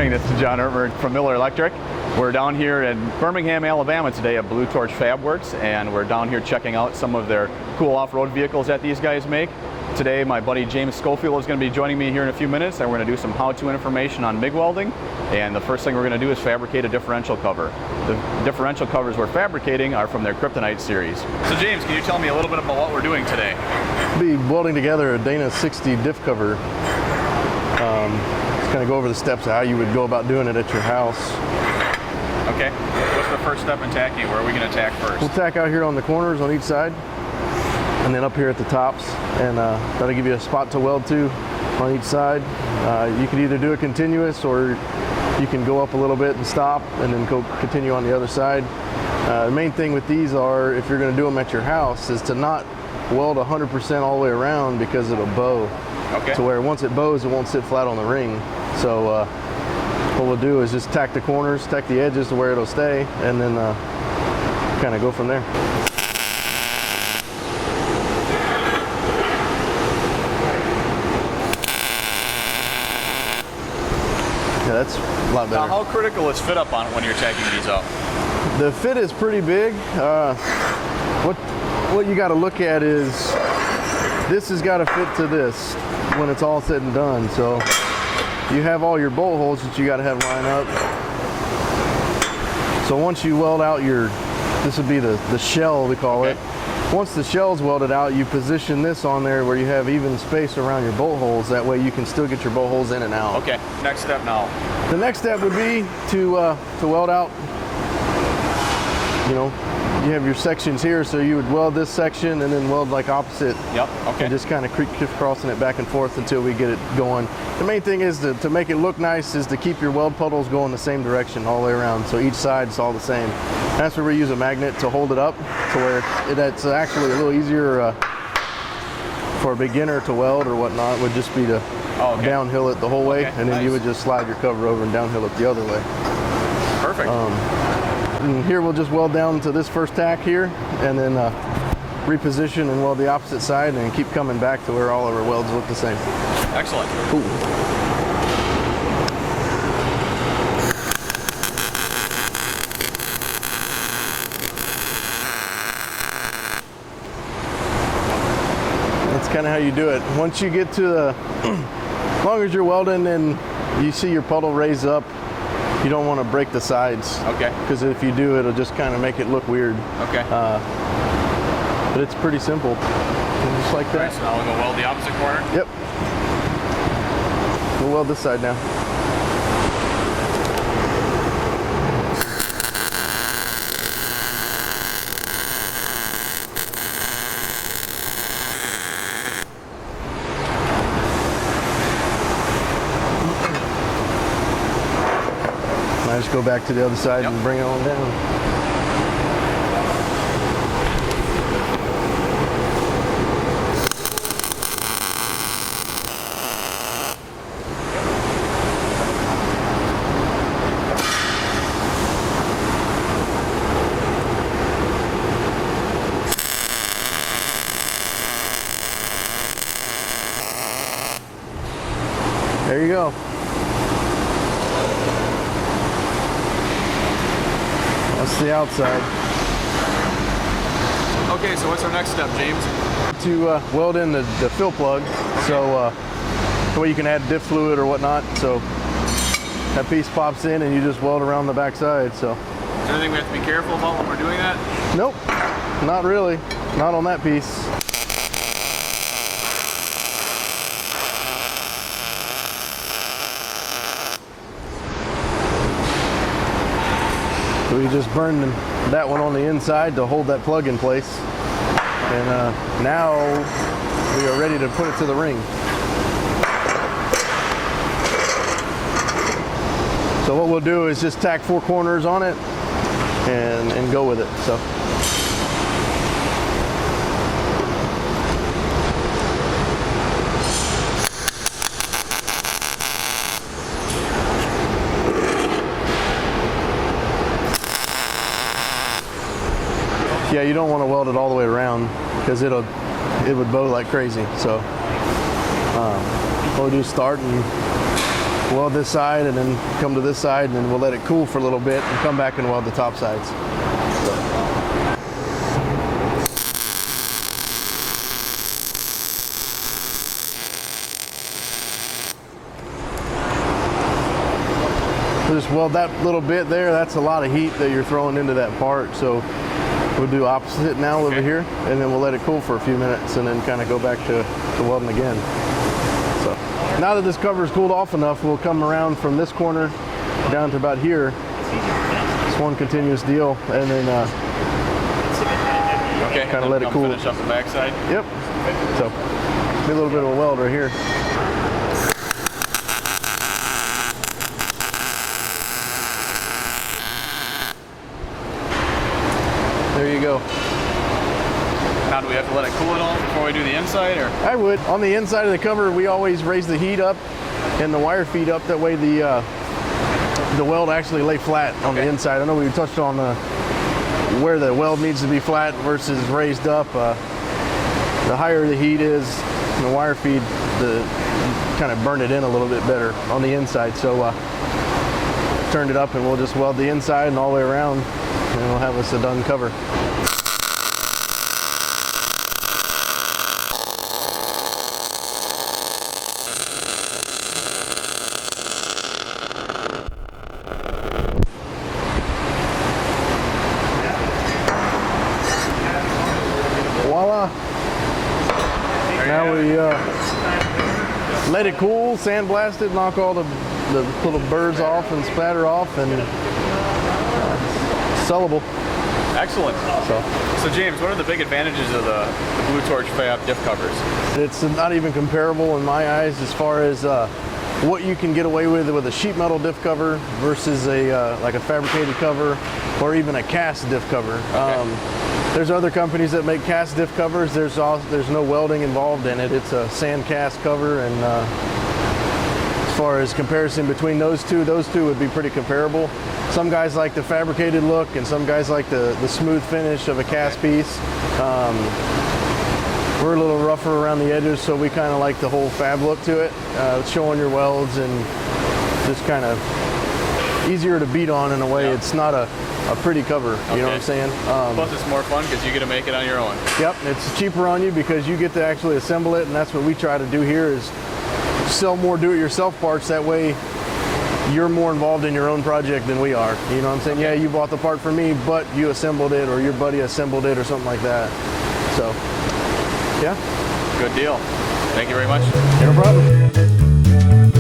morning, this is John Ertmer from Miller Electric. We're down here in Birmingham, Alabama today at Blue Torch Fabworks, and we're down here checking out some of their cool off-road vehicles that these guys make. Today my buddy James Schofield is going to be joining me here in a few minutes, and we're going to do some how-to information on MIG welding. And the first thing we're going to do is fabricate a differential cover. The differential covers we're fabricating are from their Kryptonite series. So James, can you tell me a little bit about what we're doing today? We'll be welding together a Dana 60 diff cover. Just kind of go over the steps of how you would go about doing it at your house. Okay. What's the first step in tacking? Where are we going to tack first? We'll tack out here on the corners on each side, and then up here at the tops, and that'll give you a spot to weld to on each side. You can either do it continuous, or you can go up a little bit and stop, and then go continue on the other side. The main thing with these are, if you're going to do them at your house, is to not weld 100% all the way around, because it'll bow. Okay. To where once it bows, it won't sit flat on the ring. So what we'll do is just tack the corners, tack the edges to where it'll stay, and then kind of go from there. Yeah, that's a lot better. Now, how critical is fit up on when you're tacking these up? The fit is pretty big. What you got to look at is this has got to fit to this when it's all said and done. So you have all your bolt holes that you got to have lined up. So once you weld out this would be the shell, we call it. Once the shell's welded out, you position this on there where you have even space around your bolt holes. That way you can still get your bolt holes in and out. Okay, next step now. The next step would be to weld out, you have your sections here, so you would weld this section and then weld like opposite. Yep, okay. And just kind of crossing it back and forth until we get it going. The main thing is to make it look nice is to keep your weld puddles going the same direction all the way around, so each side's all the same. That's where we use a magnet to hold it up, to where it's actually a little easier for a beginner to weld or whatnot. Would just be to downhill it the whole way, and then you would just slide your cover over and downhill it the other way. Perfect. And here we'll just weld down to this first tack here, and then reposition and weld the opposite side, and keep coming back to where all of our welds look the same. Excellent. Cool. That's kind of how you do it. Once you get to as long as you're welding and you see your puddle raise up, you don't want to break the sides. Okay. Because if you do, it'll just kind of make it look weird. Okay. But it's pretty simple. Just like that. All right, so now we'll go weld the opposite corner? Yep. We'll weld this side now. I just go back to the other side and bring it on down. There you go. That's the outside. Okay, so what's our next step, James? To weld in the fill plug, so the way you can add diff fluid or whatnot. So that piece pops in and you just weld around the back side. So. Is there anything we have to be careful about when we're doing that? Nope, not really. Not on that piece. So we just burned that one on the inside to hold that plug in place. And now we are ready to put it to the ring. So what we'll do is just tack 4 corners on it and go with it. So. Yeah, you don't want to weld it all the way around because it would bow like crazy. So what we'll do is start and weld this side and then come to this side, and then we'll let it cool for a little bit and come back and weld the top sides. Just weld that little bit there. That's a lot of heat that you're throwing into that part. So we'll do opposite now over here, and then we'll let it cool for a few minutes and then kind of go back to welding again. So now that this cover is cooled off enough, we'll come around from this corner down to about here. It's one continuous deal, and then kind of let it cool. Finish up the backside. Yep. So be a little bit of a weld right here. There you go. Now do we have to let it cool at all before we do the inside, or? I would. On the inside of the cover, we always raise the heat up and the wire feed up. That way the weld actually lay flat on the inside. I know we touched on where the weld needs to be flat versus raised up. The higher the heat is, the wire feed, kind of burn it in a little bit better on the inside. So turned it up, and we'll just weld the inside and all the way around, and we'll have us a done cover. Voila! Now we let it cool, sandblast it, knock all the little burrs off and spatter off, and sellable. Excellent. So James, what are the big advantages of the Blue Torch Fab diff covers? It's not even comparable in my eyes as far as what you can get away with a sheet metal diff cover versus like a fabricated cover or even a cast diff cover. There's other companies that make cast diff covers. There's no welding involved in it. It's a sand cast cover, and as far as comparison between those two would be pretty comparable. Some guys like the fabricated look, and some guys like the smooth finish of a cast piece. We're a little rougher around the edges, so we kind of like the whole fab look to it. Showing your welds and just kind of easier to beat on in a way. It's not a pretty cover, you know what I'm saying? Plus it's more fun because you get to make it on your own. Yep, it's cheaper on you because you get to actually assemble it, and that's what we try to do here is sell more do-it-yourself parts. That way you're more involved in your own project than we are. You know what I'm saying? Yeah, you bought the part from me, but you assembled it, or your buddy assembled it, or something like that. So, yeah. Good deal. Thank you very much. No problem.